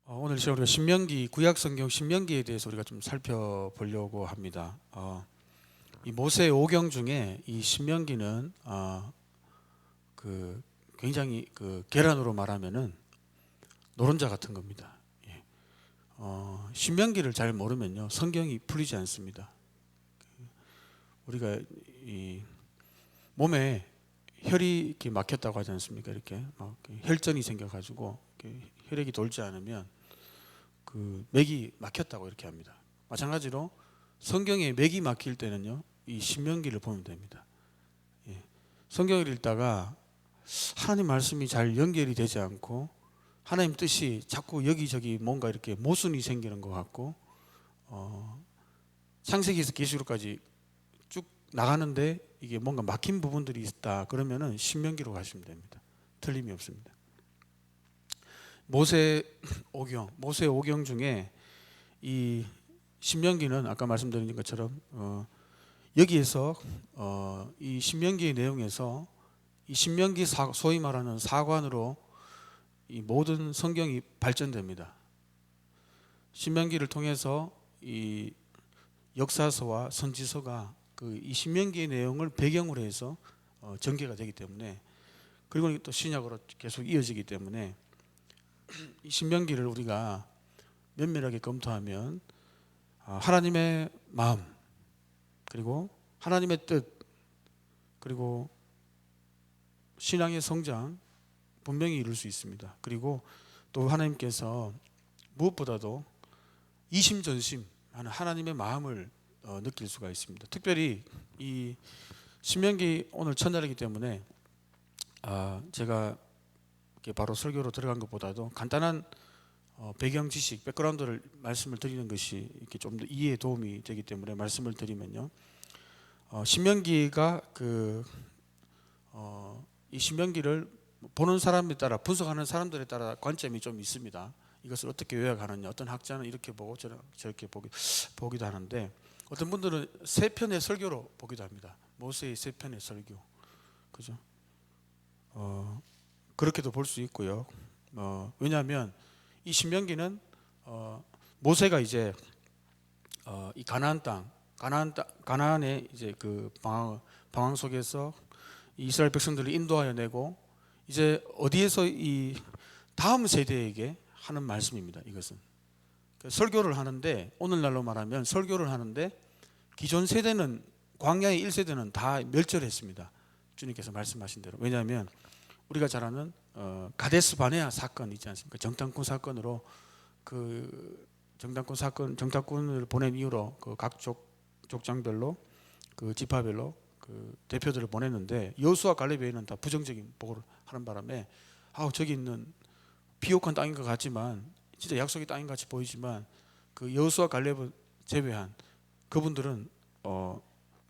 오늘 시간 우리가 신명기 구약성경 신명기에 대해서 우리가 좀 살펴보려고 합니다. 이 모세 오경 중에 이 신명기는 그 굉장히 그 계란으로 말하면은 노른자 같은 겁니다. 예. 신명기를 잘 모르면요 성경이 풀리지 않습니다. 우리가 이 몸에 혈이 이렇게 막혔다고 하지 않습니까? 이렇게 막 혈전이 생겨가지고 혈액이 돌지 않으면 그 맥이 막혔다고 이렇게 합니다. 마찬가지로 성경에 맥이 막힐 때는요 이 신명기를 보면 됩니다. 예. 성경을 읽다가 하나님 말씀이 잘 연결이 되지 않고 하나님 뜻이 자꾸 여기저기 뭔가 이렇게 모순이 생기는 것 같고 창세기에서 계시록까지 쭉 나가는데 이게 뭔가 막힌 부분들이 있다 그러면은 신명기로 가시면 됩니다. 틀림이 없습니다. 모세 오경 중에 이 신명기는 아까 말씀드린 것처럼 여기에서 이 신명기의 내용에서 이 신명기 소위 말하는 사관으로 이 모든 성경이 발전됩니다. 신명기를 통해서 이 역사서와 선지서가 그 이 신명기의 내용을 배경으로 해서 전개가 되기 때문에 그리고 또 신약으로 계속 이어지기 때문에 이 신명기를 우리가 면밀하게 검토하면 하나님의 마음 그리고 하나님의 뜻 그리고 신앙의 성장 분명히 이룰 수 있습니다. 그리고 또 하나님께서 무엇보다도 이심전심하는 하나님의 마음을 느낄 수가 있습니다. 특별히 이 신명기 오늘 첫날이기 때문에 제가 바로 설교로 들어간 것보다도 간단한 배경 지식, 백그라운드를 말씀을 드리는 것이 이렇게 좀 더 이해에 도움이 되기 때문에 말씀을 드리면요. 신명기가 이 신명기를 보는 사람에 따라 분석하는 사람들에 따라 관점이 좀 있습니다. 이것을 어떻게 요약하느냐. 어떤 학자는 이렇게 보고 저렇게 보기도 하는데 어떤 분들은 세 편의 설교로 보기도 합니다. 모세의 세 편의 설교, 그죠? 그렇게도 볼 수 있고요. 왜냐하면 이 신명기는 모세가 이제 이 가나안의 이제 그 방황 속에서 이스라엘 백성들을 인도하여 내고 이제 어디에서 이 다음 세대에게 하는 말씀입니다. 이것은 설교를 하는데 오늘날로 말하면 설교를 하는데 기존 세대는 광야의 1세대는 다 멸절했습니다. 주님께서 말씀하신 대로. 왜냐하면 우리가 잘 아는 가데스 바네아 사건 있지 않습니까? 정탐꾼 사건으로 그 정탐꾼을 보낸 이후로 그 각 족장별로 그 지파별로 그 대표들을 보냈는데 여호수아 갈렙에는 다 부정적인 보고를 하는 바람에 저기 있는 비옥한 땅인 것 같지만 진짜 약속의 땅인 같이 보이지만 그 여호수아 갈렙을 제외한 그분들은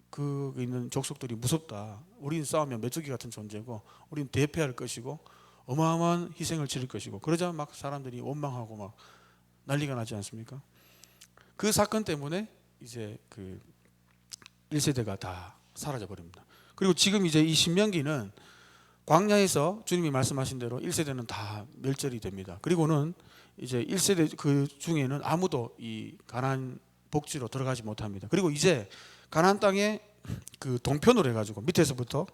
그 있는 족속들이 무섭다. 우리는 싸우면 메뚜기 같은 존재고 우리는 대패할 것이고 어마어마한 희생을 치를 것이고 그러자 막 사람들이 원망하고 막 난리가 나지 않습니까? 그 사건 때문에 이제 그 1세대가 다 사라져 버립니다. 그리고 지금 이제 이 신명기는 광야에서 주님이 말씀하신 대로 1세대는 다 멸절이 됩니다. 그리고는 이제 1세대 그 중에는 아무도 이 가나안 복지로 들어가지 못합니다. 그리고 이제 가나안 땅에 그 동편으로 해가지고 밑에서부터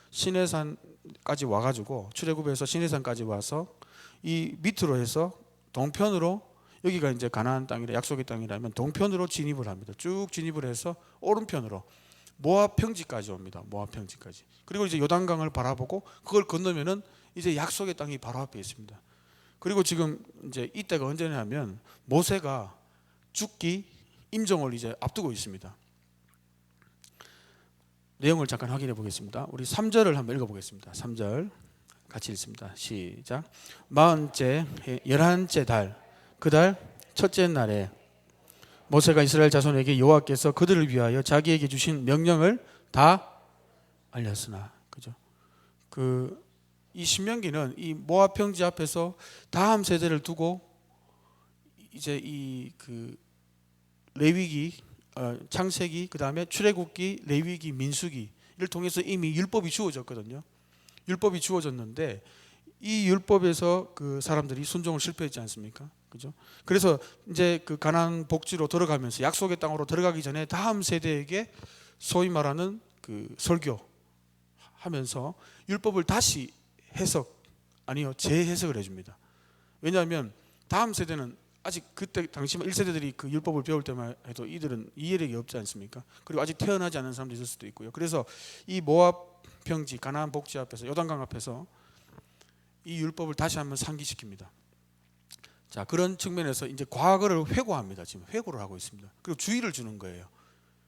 시내산까지 와가지고 출애굽에서 시내산까지 와서 이 밑으로 해서 동편으로 여기가 이제 가나안 땅이라 약속의 땅이라면 동편으로 진입을 합니다. 쭉 진입을 해서 오른편으로 모압 평지까지 옵니다. 모압 평지까지. 그리고 이제 요단강을 바라보고 그걸 건너면은 이제 약속의 땅이 바로 앞에 있습니다. 그리고 지금 이제 이때가 언제냐면 모세가 죽기 임종을 이제 앞두고 있습니다. 내용을 잠깐 확인해 보겠습니다. 우리 3절을 한번 읽어 보겠습니다. 3절 같이 읽습니다. 시작. 40째 11째 달 그 달 첫째 날에 모세가 이스라엘 자손에게 여호와께서 그들을 위하여 자기에게 주신 명령을 다 알렸으나, 그죠? 이 신명기는 이 모압 평지 앞에서 다음 세대를 두고 이제 이 그 레위기, 창세기, 그 다음에 출애굽기, 레위기, 민수기를 통해서 이미 율법이 주어졌거든요. 율법이 주어졌는데 이 율법에서 그 사람들이 순종을 실패했지 않습니까? 그죠? 그래서 이제 그 가나안 복지로 들어가면서 약속의 땅으로 들어가기 전에 다음 세대에게 소위 말하는 그 설교하면서 율법을 다시 해석 아니요 재해석을 해줍니다. 왜냐하면 다음 세대는 아직 그때 당시 1세대들이 그 율법을 배울 때만 해도 이들은 이해력이 없지 않습니까? 그리고 아직 태어나지 않은 사람도 있을 수도 있고요. 그래서 이 모압 평지 가나안 복지 앞에서 요단강 앞에서 이 율법을 다시 한번 상기시킵니다. 자, 그런 측면에서 이제 과거를 회고합니다. 지금 회고를 하고 있습니다. 그리고 주의를 주는 거예요.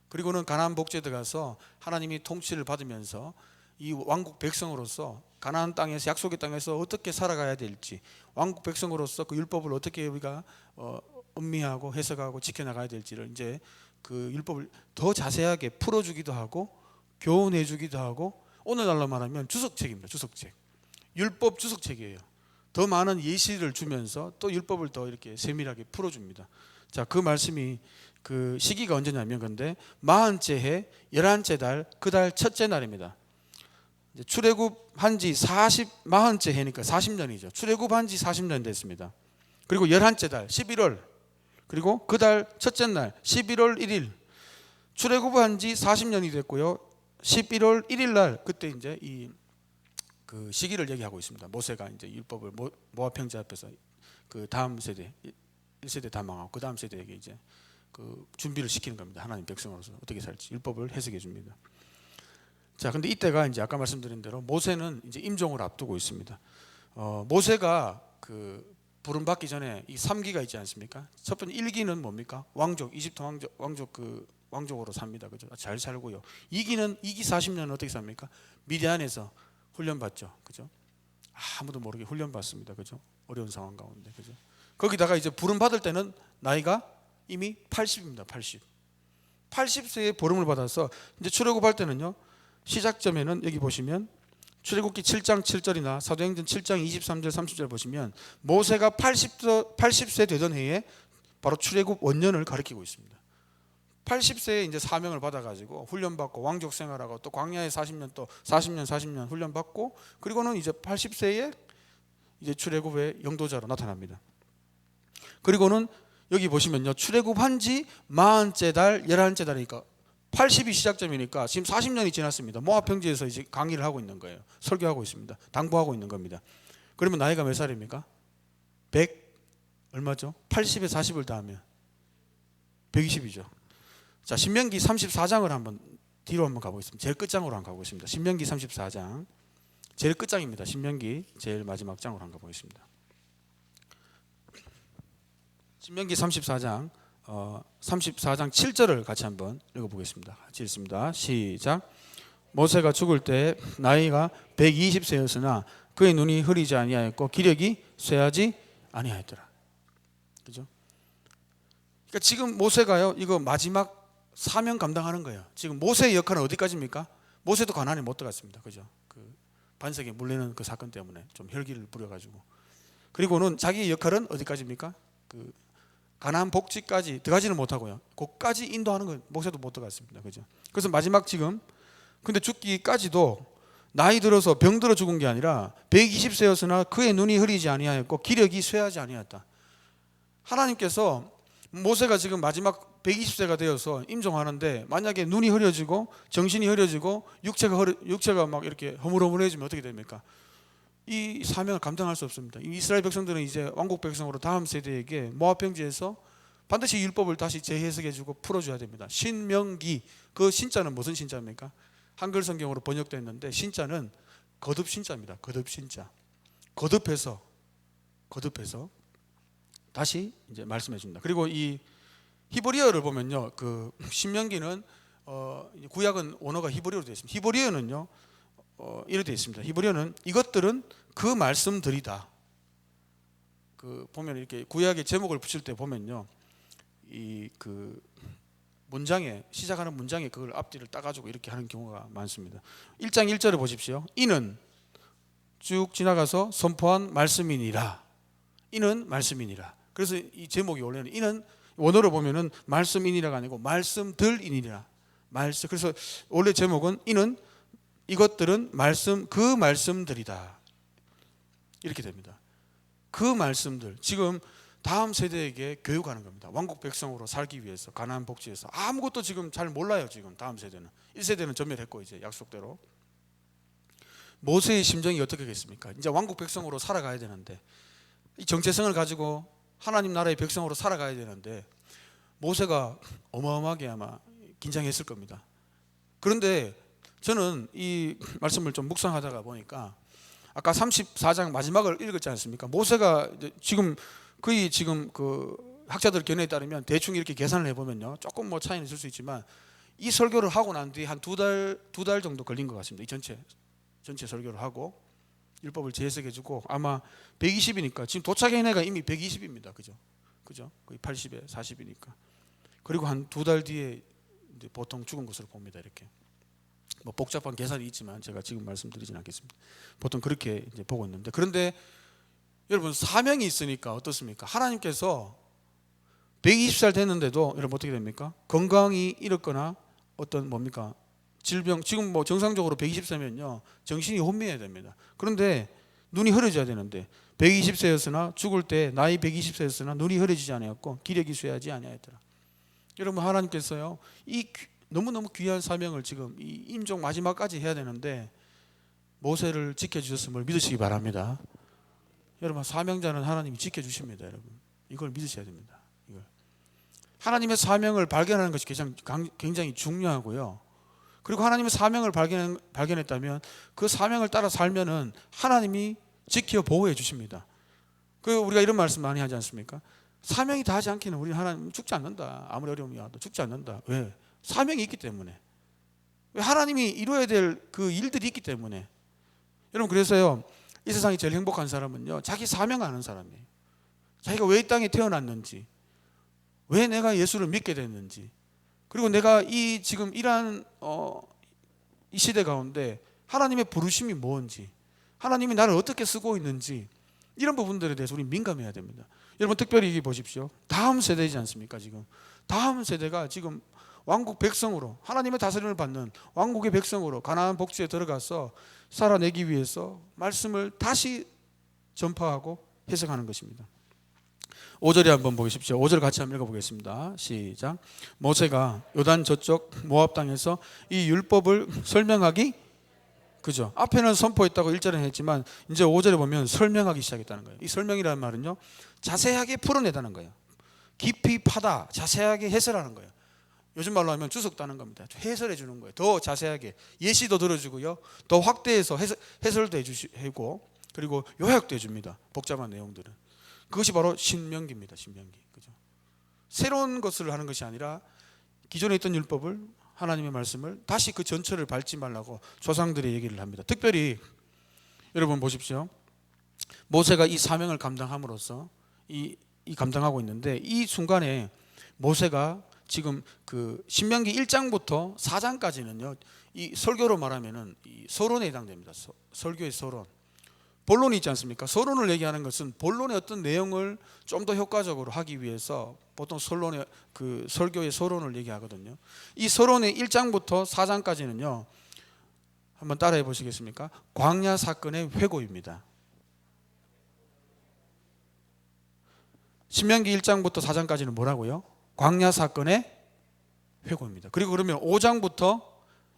그리고는 가나안 복지에 들어가서 하나님이 통치를 받으면서 이 왕국 백성으로서 가나안 땅에서 약속의 땅에서 어떻게 살아가야 될지, 왕국 백성으로서 그 율법을 어떻게 우리가 음미하고 해석하고 지켜나가야 될지를 이제 그 율법을 더 자세하게 풀어주기도 하고 교훈해주기도 하고, 오늘날로 말하면 주석책입니다. 주석책, 율법 주석책이에요. 더 많은 예시를 주면서 또 율법을 더 이렇게 세밀하게 풀어줍니다. 자, 그 말씀이 그 시기가 언제냐면 근데 마흔째 해 11째 달 그 달 첫째 날입니다. 출애굽한 지 40 해니까 40년이죠. 출애굽한 지 40년 됐습니다. 그리고 11째 달 11월, 그리고 그 달 첫째 날 11월 1일 출애굽한 지 40년이 됐고요. 11월 1일 날 그때 이제 이 그 시기를 얘기하고 있습니다. 모세가 이제 율법을 모압 평지 앞에서 그 다음 세대 1세대 다 망하고 그 다음 세대에게 이제 그 준비를 시키는 겁니다. 하나님 백성으로서 어떻게 살지 율법을 해석해 줍니다. 자, 근데 이때가 이제 아까 말씀드린 대로 모세는 이제 임종을 앞두고 있습니다. 모세가 그 부름 받기 전에 이 3기가 있지 않습니까? 첫 번째 1기는 뭡니까? 왕족, 이집트 왕족 그 왕족으로 삽니다. 그죠? 잘 살고요. 2기 40년은 어떻게 삽니까? 미디안에서 훈련받죠. 그죠? 아무도 모르게 훈련받습니다. 그죠? 어려운 상황 가운데. 그죠? 거기다가 이제 부름 받을 때는 나이가 이미 80입니다. 80세에 부름을 받아서 이제 출애굽할 때는요. 시작점에는 여기 보시면 출애굽기 7장 7절이나 사도행전 7장 23절 30절 보시면 모세가 80세 되던 해에 바로 출애굽 원년을 가리키고 있습니다. 80세에 이제 사명을 받아가지고 훈련받고 왕족 생활하고 또 광야에 40년 또 40년 훈련받고 그리고는 이제 80세에 이제 출애굽의 영도자로 나타납니다. 그리고는 여기 보시면요. 출애굽한 지 40째 달 11째 달이니까 80이 시작점이니까 지금 40년이 지났습니다. 모압 평지에서 이제 강의를 하고 있는 거예요. 설교하고 있습니다. 당부하고 있는 겁니다. 그러면 나이가 몇 살입니까? 100 얼마죠? 80에 40을 더하면 120이죠. 자, 신명기 34장을 한번 뒤로 한번 가보겠습니다. 제일 끝장으로 한번 가보겠습니다. 신명기 34장 제일 끝장입니다. 신명기 제일 마지막 장으로 한번 가보겠습니다. 신명기 34장 34장 7절을 같이 한번 읽어보겠습니다. 같이 읽습니다. 시작. 모세가 죽을 때 나이가 120세였으나 그의 눈이 흐리지 아니하였고 기력이 쇠하지 아니하였더라. 그죠? 그러니까 지금 모세가요, 이거 마지막 사명 감당하는 거예요. 지금 모세의 역할은 어디까지입니까? 모세도 가나안에 못 들어갔습니다. 그죠? 그 반석에 물리는 그 사건 때문에 좀 혈기를 부려가지고. 그리고는 자기의 역할은 어디까지입니까? 그 가나안 복지까지 들어가지는 못하고요. 거기까지 인도하는 건 모세도 못 들어갔습니다. 그죠? 그래서 마지막 지금 근데 죽기까지도 나이 들어서 병들어 죽은 게 아니라 120세였으나 그의 눈이 흐리지 아니하였고 기력이 쇠하지 아니하였다. 하나님께서 모세가 지금 마지막 120세가 되어서 임종하는데 만약에 눈이 흐려지고 정신이 흐려지고 육체가 막 이렇게 허물허물해지면 어떻게 됩니까? 이 사명을 감당할 수 없습니다. 이스라엘 백성들은 이제 왕국 백성으로 다음 세대에게 모압 평지에서 반드시 율법을 다시 재해석해주고 풀어줘야 됩니다. 신명기, 그 신자는 무슨 신자입니까? 한글 성경으로 번역됐는데 신자는 거듭 신자입니다. 거듭 신자. 거듭해서 다시 이제 말씀해 줍니다. 그리고 이 히브리어를 보면요, 그 신명기는 구약은 원어가 히브리어로 되어 있습니다. 히브리어는요, 이렇게 되어 있습니다. 히브리어는 이것들은 그 말씀들이다. 그 보면 이렇게 구약의 제목을 붙일 때 보면요, 이 그 문장에 시작하는 문장에 그걸 앞뒤를 따가지고 이렇게 하는 경우가 많습니다. 1장 1절을 보십시오. 이는 쭉 지나가서 선포한 말씀이니라. 이는 말씀이니라. 그래서 이 제목이 원래는 이는 원어로 보면은 말씀이니라가 아니고 말씀들이니라. 말씀. 그래서 원래 제목은 이는 이것들은 그 말씀들이다. 이렇게 됩니다. 그 말씀들. 지금 다음 세대에게 교육하는 겁니다. 왕국 백성으로 살기 위해서, 가나안 복지에서. 아무것도 지금 잘 몰라요. 지금 다음 세대는. 1세대는 전멸했고 이제 약속대로. 모세의 심정이 어떻겠습니까? 이제 왕국 백성으로 살아가야 되는데, 이 정체성을 가지고 하나님 나라의 백성으로 살아가야 되는데 모세가 어마어마하게 아마 긴장했을 겁니다. 그런데 저는 이 말씀을 좀 묵상하다가 보니까 아까 34장 마지막을 읽었지 않습니까? 모세가 지금 거의 지금 그 학자들 견해에 따르면 대충 이렇게 계산을 해보면요, 조금 뭐 차이는 있을 수 있지만 이 설교를 하고 난 뒤에 한 두 달 정도 걸린 것 같습니다. 이 전체 설교를 하고 율법을 재해석해주고 아마 120이니까 지금 도착한 해가 이미 120입니다. 그죠? 거의 80에 40이니까. 그리고 한 두 달 뒤에 이제 보통 죽은 것으로 봅니다. 이렇게 뭐 복잡한 계산이 있지만 제가 지금 말씀드리진 않겠습니다. 보통 그렇게 이제 보고 있는데, 그런데 여러분 사명이 있으니까 어떻습니까? 하나님께서 120살 됐는데도 여러분 어떻게 됩니까? 건강이 잃었거나 어떤 뭡니까? 질병, 지금 뭐 정상적으로 120세면요 정신이 혼미해야 됩니다. 그런데 눈이 흐려져야 되는데 120세였으나 죽을 때 나이 120세였으나 눈이 흐려지지 아니었고 기력이 쇠하지 아니하였더라. 여러분 하나님께서요 이 너무너무 귀한 사명을 지금 이 임종 마지막까지 해야 되는데 모세를 지켜주셨음을 믿으시기 바랍니다. 여러분 사명자는 하나님이 지켜주십니다. 여러분 이걸 믿으셔야 됩니다. 이걸. 하나님의 사명을 발견하는 것이 굉장히 중요하고요. 그리고 하나님의 사명을 발견했다면 그 사명을 따라 살면은 하나님이 지켜 보호해 주십니다. 우리가 이런 말씀 많이 하지 않습니까? 사명이 다하지 않기는 우리 하나님 죽지 않는다. 아무리 어려움이 와도 죽지 않는다. 왜? 사명이 있기 때문에. 왜? 하나님이 이루어야 될 그 일들이 있기 때문에. 여러분 그래서요 이 세상에 제일 행복한 사람은요 자기 사명 아는 사람이에요. 자기가 왜 이 땅에 태어났는지, 왜 내가 예수를 믿게 됐는지, 그리고 내가 이 지금 이러한 이 시대 가운데 하나님의 부르심이 뭔지, 하나님이 나를 어떻게 쓰고 있는지, 이런 부분들에 대해서 우리 민감해야 됩니다. 여러분 특별히 이게 보십시오. 다음 세대이지 않습니까? 지금 다음 세대가 지금 왕국 백성으로 하나님의 다스림을 받는 왕국의 백성으로 가나안 복지에 들어가서 살아내기 위해서 말씀을 다시 전파하고 해석하는 것입니다. 5절에 한번 보십시오. 5절 같이 한번 읽어보겠습니다. 시작. 모세가 요단 저쪽 모압 땅에서 이 율법을 설명하기, 그죠? 앞에는 선포했다고 1절에 했지만 이제 5절에 보면 설명하기 시작했다는 거예요. 이 설명이라는 말은요 자세하게 풀어내다는 거예요. 깊이 파다, 자세하게 해설하는 거예요. 요즘 말로 하면 주석 따는 겁니다. 해설해 주는 거예요. 더 자세하게 예시도 들어주고요, 더 확대해서 해설도 해주고, 그리고 요약도 해줍니다. 복잡한 내용들은. 그것이 바로 신명기입니다. 신명기. 그죠? 새로운 것을 하는 것이 아니라 기존에 있던 율법을, 하나님의 말씀을 다시 그 전철을 밟지 말라고 조상들의 얘기를 합니다. 특별히 여러분 보십시오. 모세가 이 사명을 감당함으로써 이 감당하고 있는데, 이 순간에 모세가 지금 그 신명기 1장부터 4장까지는요 이 설교로 말하면은 이 서론에 해당됩니다. 설교의 서론. 본론이 있지 않습니까? 서론을 얘기하는 것은 본론의 어떤 내용을 좀 더 효과적으로 하기 위해서 보통 그 설교의 서론을 얘기하거든요. 이 서론의 1장부터 4장까지는요 한번 따라해 보시겠습니까? 광야 사건의 회고입니다. 신명기 1장부터 4장까지는 뭐라고요? 광야 사건의 회고입니다. 그리고 그러면 5장부터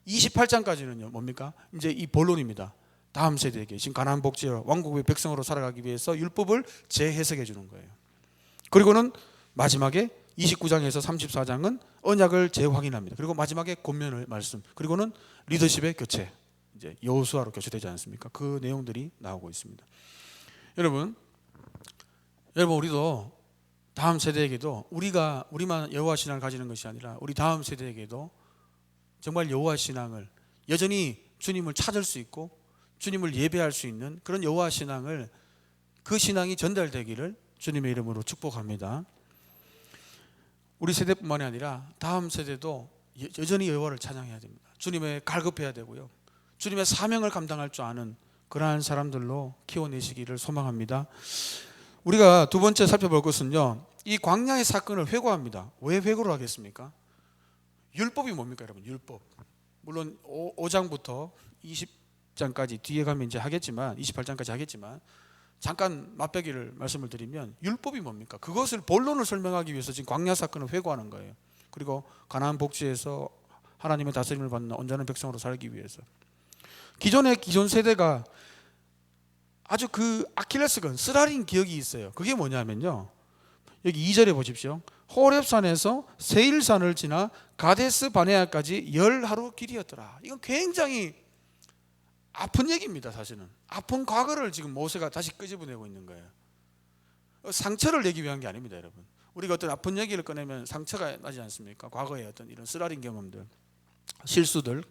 28장까지는요 뭡니까? 이제 이 본론입니다. 다음 세대에게 지금 가나안 복지와 왕국의 백성으로 살아가기 위해서 율법을 재해석해 주는 거예요. 그리고는 마지막에 29장에서 34장은 언약을 재확인합니다. 그리고 마지막에 권면의 말씀, 그리고는 리더십의 교체, 이제 여호수아로 교체되지 않습니까? 그 내용들이 나오고 있습니다. 여러분 우리도 다음 세대에게도 우리만 여호와 신앙을 가지는 것이 아니라 우리 다음 세대에게도 정말 여호와 신앙을, 여전히 주님을 찾을 수 있고 주님을 예배할 수 있는 그런 여호와 신앙을, 그 신앙이 전달되기를 주님의 이름으로 축복합니다. 우리 세대뿐만이 아니라 다음 세대도 여전히 여호와를 찬양해야 됩니다. 주님의 갈급해야 되고요, 주님의 사명을 감당할 줄 아는 그러한 사람들로 키워내시기를 소망합니다. 우리가 두 번째 살펴볼 것은요, 이 광야의 사건을 회고합니다. 왜 회고를 하겠습니까? 율법이 뭡니까 여러분? 율법. 물론 5장부터 20장까지 뒤에 가면 이제 하겠지만, 28장까지 하겠지만, 잠깐 맛배기를 말씀을 드리면 율법이 뭡니까? 그것을 본론을 설명하기 위해서 지금 광야 사건을 회고하는 거예요. 그리고 가나안 복지에서 하나님의 다스림을 받는 온전한 백성으로 살기 위해서. 기존 세대가 아주 그 아킬레스건 쓰라린 기억이 있어요. 그게 뭐냐면요, 여기 2절에 보십시오. 호렙산에서 세일산을 지나 가데스 바네아까지 10하루 길이었더라. 이건 굉장히 아픈 얘기입니다. 사실은 아픈 과거를 지금 모세가 다시 끄집어내고 있는 거예요. 상처를 내기 위한 게 아닙니다, 여러분. 우리가 어떤 아픈 얘기를 꺼내면 상처가 나지 않습니까? 과거의 어떤 이런 쓰라린 경험들, 실수들.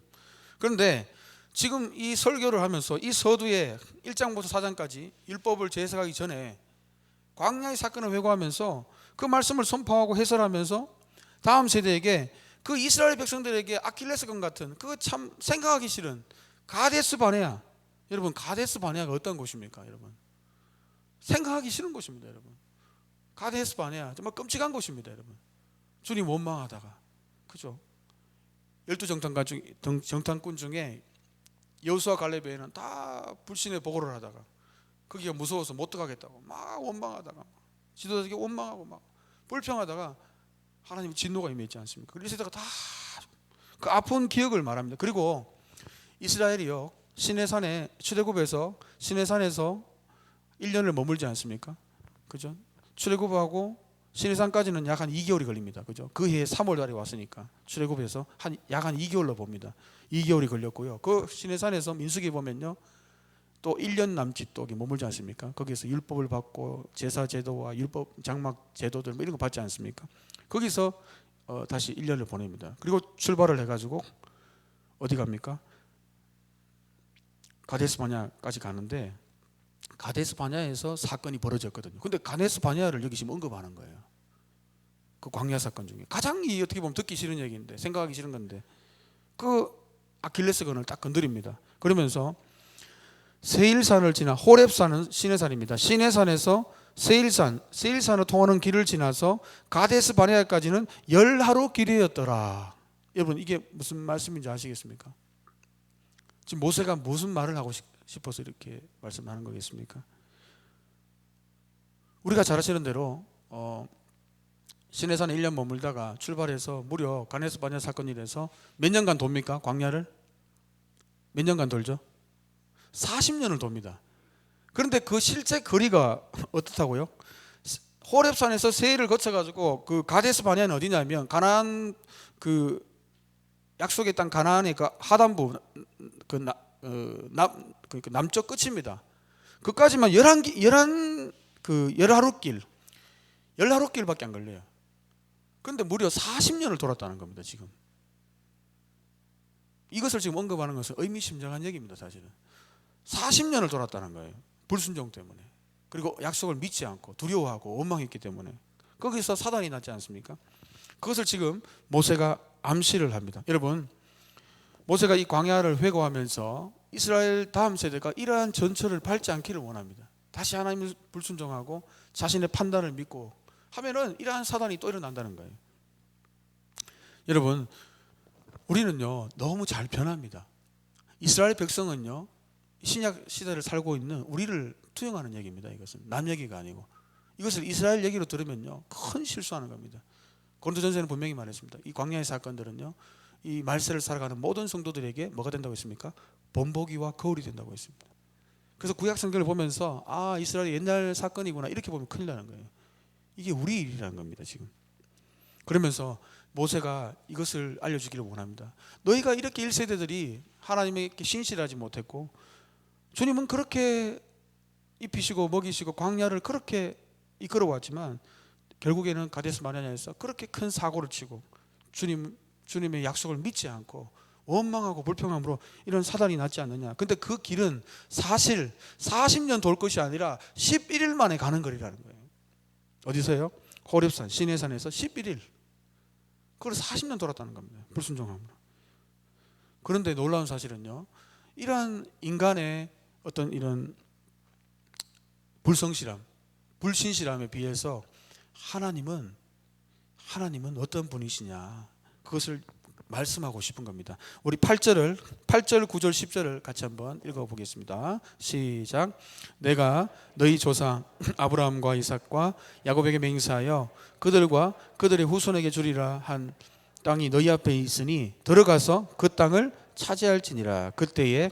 그런데 지금 이 설교를 하면서 이 서두에 1장부터 4장까지 율법을 재해석하기 전에 광야의 사건을 회고하면서 그 말씀을 선포하고 해설하면서 다음 세대에게, 그 이스라엘 백성들에게 아킬레스건 같은 그 참 생각하기 싫은 가데스 바네아. 여러분, 가데스 바네아가 어떤 곳입니까? 여러분, 생각하기 싫은 곳입니다. 여러분, 가데스 바네아 정말 끔찍한 곳입니다. 여러분, 주님 원망하다가, 그죠? 12 정탐꾼 중에 여호수아 갈렙에는 다 불신의 보고를 하다가 거기가 무서워서 못 들어가겠다고 막 원망하다가, 지도자에게 원망하고 막 불평하다가 하나님의 진노가 임했지 않습니까? 그래서 이세대가 다 그 아픈 기억을 말합니다. 그리고 이스라엘이요, 시내산에 출애굽에서 시내산에서 1년을 머물지 않습니까? 그죠? 출애굽하고 시내산까지는 약 한 2개월이 걸립니다. 그죠? 그 해에 3월 달에 왔으니까 출애굽에서 약 한 2개월로 봅니다. 2개월이 걸렸고요. 그 시내산에서 민수기 보면요, 또 1년 남짓 또 머물지 않습니까? 거기서 율법을 받고 제사 제도와 율법 장막 제도들 뭐 이런 거 받지 않습니까? 거기서 다시 1년을 보냅니다. 그리고 출발을 해가지고 어디 갑니까? 가데스 바네아까지 가는데, 가데스 바네아에서 사건이 벌어졌거든요. 근데 가데스 바네아를 여기 지금 언급하는 거예요. 그 광야 사건 중에 가장 어떻게 보면 듣기 싫은 얘기인데, 생각하기 싫은 건데, 그 아킬레스건을 딱 건드립니다. 그러면서 세일산을 지나, 호렙산은 시내산입니다. 시내산에서 세일산을 통하는 길을 지나서 가데스 바네아까지는 10하루 길이었더라. 여러분, 이게 무슨 말씀인지 아시겠습니까? 지금 모세가 무슨 말을 하고 싶어서 이렇게 말씀하는 거겠습니까? 우리가 잘 아시는 대로 시내산에 1년 머물다가 출발해서 무려 가데스 바네아 사건이 돼서 몇 년간 돕니까? 광야를 몇 년간 돌죠? 40년을 돕니다. 그런데 그 실제 거리가 어떻다고요? 호렙산에서 세일을 거쳐가지고 그 가데스 바네아는 어디냐면 가나안, 그 약속의 땅 가나안의 그 하단부, 그 남쪽 끝입니다. 그까지만 10하루길밖에 안 걸려요. 그런데 무려 40년을 돌았다는 겁니다. 지금 이것을 지금 언급하는 것은 의미심장한 얘기입니다. 사실은 40년을 돌았다는 거예요. 불순종 때문에. 그리고 약속을 믿지 않고 두려워하고 원망했기 때문에. 거기서 사단이 났지 않습니까? 그것을 지금 모세가 암시를 합니다. 여러분, 모세가 이 광야를 회고하면서 이스라엘 다음 세대가 이러한 전철을 밟지 않기를 원합니다. 다시 하나님을 불순종하고 자신의 판단을 믿고 하면은 이러한 사단이 또 일어난다는 거예요. 여러분, 우리는요 너무 잘 변합니다. 이스라엘 백성은요 신약 시대를 살고 있는 우리를 투영하는 얘기입니다. 이것은 남 얘기가 아니고, 이것을 이스라엘 얘기로 들으면요 큰 실수하는 겁니다. 고린도전서에는 분명히 말했습니다. 이 광야의 사건들은요 이 말세를 살아가는 모든 성도들에게 뭐가 된다고 했습니까? 본보기와 거울이 된다고 했습니다. 그래서 구약 성경을 보면서 아, 이스라엘의 옛날 사건이구나 이렇게 보면 큰일 나는 거예요. 이게 우리 일이라는 겁니다. 지금 그러면서 모세가 이것을 알려주기를 원합니다. 너희가 이렇게 1세대들이 하나님에게 신실하지 못했고, 주님은 그렇게 입히시고 먹이시고 광야를 그렇게 이끌어왔지만 결국에는 가데스 바네아에서 그렇게 큰 사고를 치고 주님의 약속을 믿지 않고 원망하고 불평함으로 이런 사단이 났지 않느냐. 근데 그 길은 사실 40년 돌 것이 아니라 11일 만에 가는 거리라는 거예요. 어디서요? 호렙산 시내산에서 11일. 그걸 40년 돌았다는 겁니다. 불순종함으로. 그런데 놀라운 사실은요, 이러한 인간의 어떤 이런 불성실함, 불신실함에 비해서 하나님은 어떤 분이시냐, 그것을 말씀하고 싶은 겁니다. 우리 8절, 9절, 10절을 같이 한번 읽어보겠습니다. 시작. 내가 너희 조상 아브라함과 이삭과 야곱에게 맹세하여 그들과 그들의 후손에게 주리라 한 땅이 너희 앞에 있으니 들어가서 그 땅을 차지할지니라. 그때에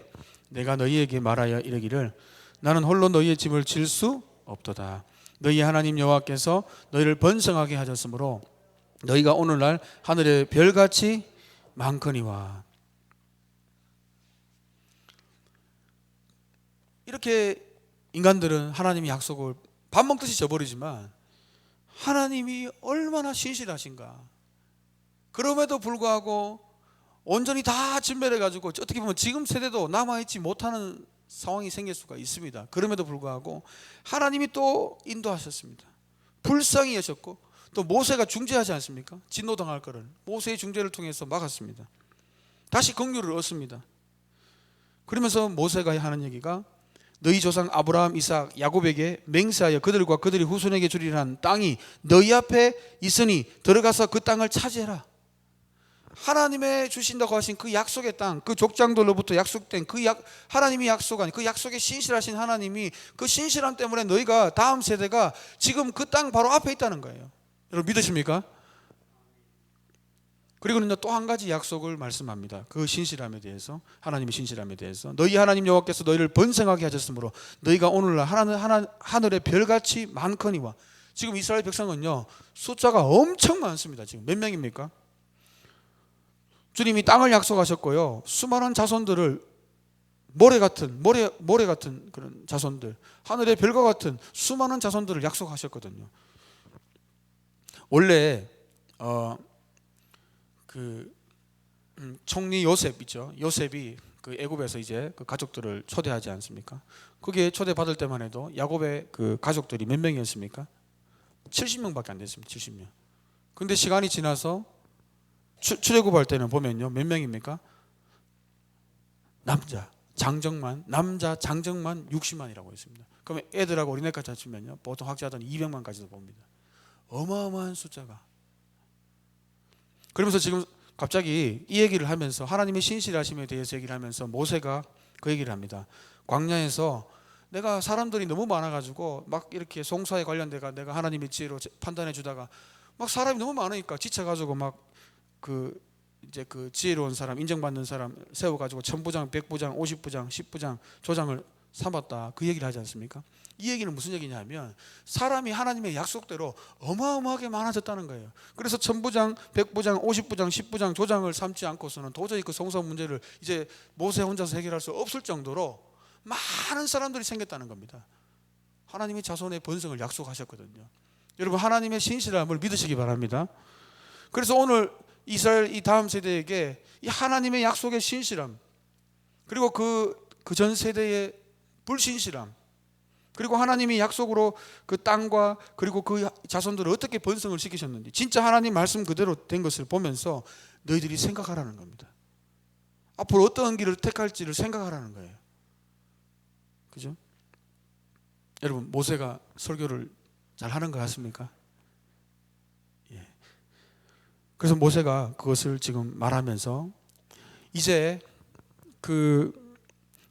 내가 너희에게 말하여 이르기를 나는 홀로 너희의 집을 질 수 없도다. 너희 하나님 여호와께서 너희를 번성하게 하셨으므로 너희가 오늘날 하늘의 별같이 많거니와. 이렇게 인간들은 하나님의 약속을 밥 먹듯이 저버리지만 하나님이 얼마나 신실하신가. 그럼에도 불구하고 온전히 다 진멸해가지고 어떻게 보면 지금 세대도 남아있지 못하는 상황이 생길 수가 있습니다. 그럼에도 불구하고 하나님이 또 인도하셨습니다. 불쌍히 여셨고 또 모세가 중재하지 않습니까? 진노당할 거를 모세의 중재를 통해서 막았습니다. 다시 긍휼을 얻습니다. 그러면서 모세가 하는 얘기가 너희 조상 아브라함, 이삭, 야곱에게 맹세하여 그들과 그들의 후손에게 주리라는 땅이 너희 앞에 있으니 들어가서 그 땅을 차지해라. 하나님의 주신다고 하신 그 약속의 땅, 그 족장들로부터 약속된 하나님이 약속한 그 약속에 신실하신 하나님이 그 신실함 때문에 너희가 다음 세대가 지금 그 땅 바로 앞에 있다는 거예요. 여러분 믿으십니까? 그리고는 또 한 가지 약속을 말씀합니다. 그 신실함에 대해서, 하나님의 신실함에 대해서 너희 하나님 여호와께서 너희를 번성하게 하셨으므로 너희가 오늘날 하늘의 별같이 많거니와. 지금 이스라엘 백성은요 숫자가 엄청 많습니다. 지금 몇 명입니까? 주님이 땅을 약속하셨고요. 수많은 자손들을 모래 같은 그런 자손들, 하늘의 별과 같은 수많은 자손들을 약속하셨거든요. 원래 총리 요셉 있죠. 요셉이 그 애굽에서 이제 그 가족들을 초대하지 않습니까? 거기에 초대받을 때만 해도 야곱의 그 가족들이 몇 명이었습니까? 70명밖에 안 됐습니다. 70명. 근데 시간이 지나서 출애굽할 때는 보면요 몇 명입니까? 남자 장정만 60만이라고 했습니다. 그러면 애들하고 어린애까지 합치면요 보통 학자들은 200만까지도 봅니다. 어마어마한 숫자가. 그러면서 지금 갑자기 이 얘기를 하면서 하나님의 신실하심에 대해서 얘기를 하면서 모세가 그 얘기를 합니다. 광야에서 내가 사람들이 너무 많아가지고 막 이렇게 송사에 관련돼가 내가 하나님의 지혜로 판단해 주다가 막 사람이 너무 많으니까 지쳐가지고 막 이제 그 지혜로운 사람, 인정받는 사람 세워가지고 1000부장, 100부장, 50부장, 10부장 조장을 삼았다. 그 얘기를 하지 않습니까? 이 얘기는 무슨 얘기냐면 사람이 하나님의 약속대로 어마어마하게 많아졌다는 거예요. 그래서 1000부장, 100부장, 50부장, 10부장 조장을 삼지 않고서는 도저히 그 성소 문제를 이제 모세 혼자서 해결할 수 없을 정도로 많은 사람들이 생겼다는 겁니다. 하나님이 자손의 번성을 약속하셨거든요. 여러분 하나님의 신실함을 믿으시기 바랍니다. 그래서 오늘 이스라엘 이 다음 세대에게 이 하나님의 약속의 신실함, 그리고 그 전 세대의 불신실함, 그리고 하나님이 약속으로 그 땅과 그리고 그 자손들을 어떻게 번성을 시키셨는지 진짜 하나님 말씀 그대로 된 것을 보면서 너희들이 생각하라는 겁니다. 앞으로 어떤 길을 택할지를 생각하라는 거예요. 그죠? 여러분 모세가 설교를 잘 하는 것 같습니까? 예. 그래서 모세가 그것을 지금 말하면서 이제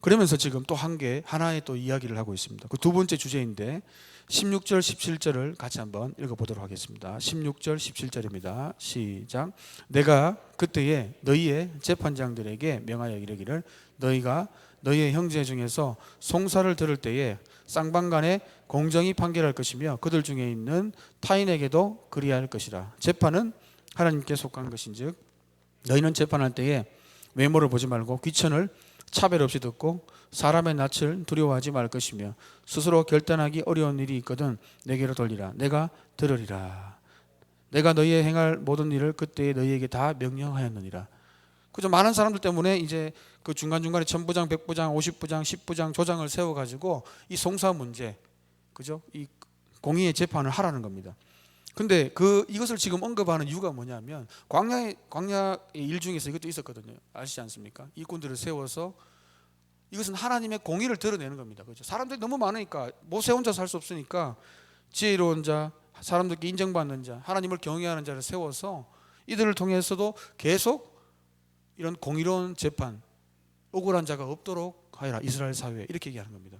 그러면서 지금 또 하나의 또 이야기를 하고 있습니다. 그 두 번째 주제인데 16절 17절을 같이 한번 읽어보도록 하겠습니다. 16절 17절입니다. 시작. 내가 그때에 너희의 재판장들에게 명하여 이르기를 너희가 너희의 형제 중에서 송사를 들을 때에 쌍방간에 공정히 판결할 것이며 그들 중에 있는 타인에게도 그리할 것이라. 재판은 하나님께 속한 것인즉 너희는 재판할 때에 외모를 보지 말고 귀천을 차별 없이 듣고 사람의 낯을 두려워하지 말 것이며 스스로 결단하기 어려운 일이 있거든 내게로 돌리라. 내가 들으리라. 내가 너희의 행할 모든 일을 그때에 너희에게 다 명령하였느니라. 그죠? 많은 사람들 때문에 이제 그 중간중간에 1000부장, 100부장, 50부장, 10부장 조장을 세워가지고 이 송사 문제, 그죠? 이 공의의 재판을 하라는 겁니다. 근데 이것을 지금 언급하는 이유가 뭐냐면 광야의 일 중에서 이것도 있었거든요. 아시지 않습니까? 일꾼들을 세워서 이것은 하나님의 공의를 드러내는 겁니다. 그렇죠? 사람들이 너무 많으니까 모세 혼자 살 수 없으니까 지혜로운 자, 사람들께 인정받는 자, 하나님을 경외하는 자를 세워서 이들을 통해서도 계속 이런 공의로운 재판, 억울한 자가 없도록 하여라. 이스라엘 사회에 이렇게 얘기하는 겁니다.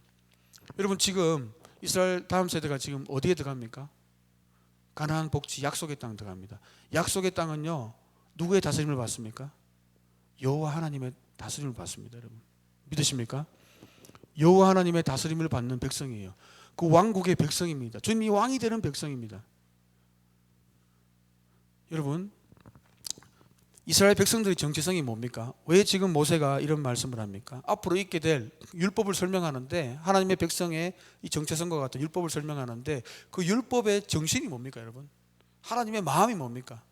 여러분, 지금 이스라엘 다음 세대가 지금 어디에 들어갑니까? 가나안 복지 약속의 땅 들어갑니다. 약속의 땅은요, 누구의 다스림을 받습니까? 여호와 하나님의 다스림을 받습니다. 여러분, 믿으십니까? 여호와 하나님의 다스림을 받는 백성이에요. 그 왕국의 백성입니다. 주님이 왕이 되는 백성입니다. 여러분, 이스라엘 백성들의 정체성이 뭡니까? 왜 지금 모세가 이런 말씀을 합니까? 앞으로 있게 될 율법을 설명하는데, 하나님의 백성의 이 정체성과 같은 율법을 설명하는데, 그 율법의 정신이 뭡니까, 여러분? 하나님의 마음이 뭡니까?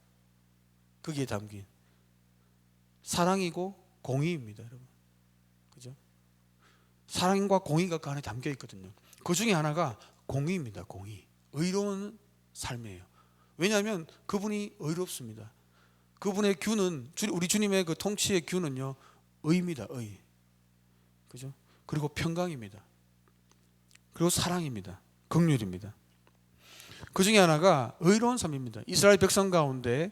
거기에 담긴 사랑이고 공의입니다, 여러분. 그죠? 사랑과 공의가 그 안에 담겨 있거든요. 그 중에 하나가 공의입니다. 공의. 의로운 삶이에요. 왜냐하면 그분이 의롭습니다. 그분의 규는, 우리 주님의 그 통치의 규는요, 의입니다. 의. 그죠? 그리고 평강입니다. 그리고 사랑입니다. 긍휼입니다. 그 중에 하나가 의로운 삶입니다. 이스라엘 백성 가운데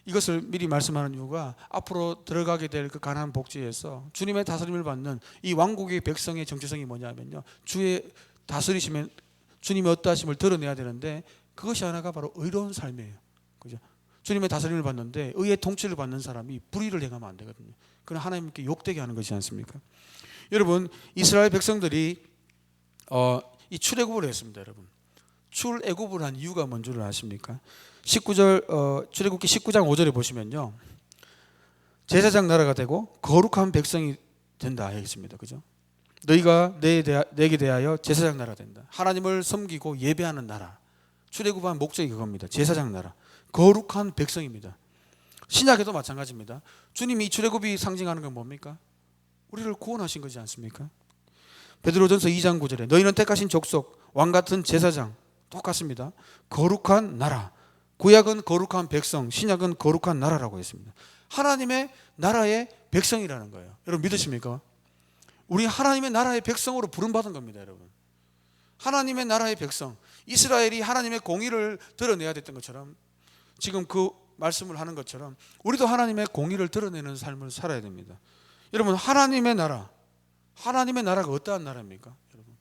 이것을 미리 말씀하는 이유가, 앞으로 들어가게 될 그 가나안 복지에서 주님의 다스림을 받는 이 왕국의 백성의 정체성이 뭐냐면요, 주의 다스리시면 주님의 어떠하심을 드러내야 되는데, 그것이 하나가 바로 의로운 삶이에요. 그죠? 주님의 다스림을 받는데 의의 통치를 받는 사람이 불의를 행하면 안 되거든요. 그건 하나님께 욕되게 하는 것이지 않습니까? 여러분, 이스라엘 백성들이 이 출애굽을 했습니다. 여러분, 출애굽을 한 이유가 뭔 줄 아십니까? 19절 출애굽기 19장 5절에 보시면요, 제사장 나라가 되고 거룩한 백성이 된다 했습니다. 그죠? 너희가 내게 대하여 제사장 나라가 된다. 하나님을 섬기고 예배하는 나라. 출애굽한 목적이 그겁니다. 제사장 나라, 거룩한 백성입니다. 신약에도 마찬가지입니다. 주님이 출애굽이 상징하는 건 뭡니까? 우리를 구원하신 거지 않습니까? 베드로전서 2장 9절에 너희는 택하신 족속, 왕같은 제사장, 똑같습니다. 거룩한 나라. 구약은 거룩한 백성, 신약은 거룩한 나라라고 했습니다. 하나님의 나라의 백성이라는 거예요. 여러분, 믿으십니까? 우리 하나님의 나라의 백성으로 부름받은 겁니다. 여러분, 하나님의 나라의 백성, 이스라엘이 하나님의 공의를 드러내야 됐던 것처럼, 지금 그 말씀을 하는 것처럼 우리도 하나님의 공의를 드러내는 삶을 살아야 됩니다. 여러분, 하나님의 나라가 어떠한 나라입니까? 여러분,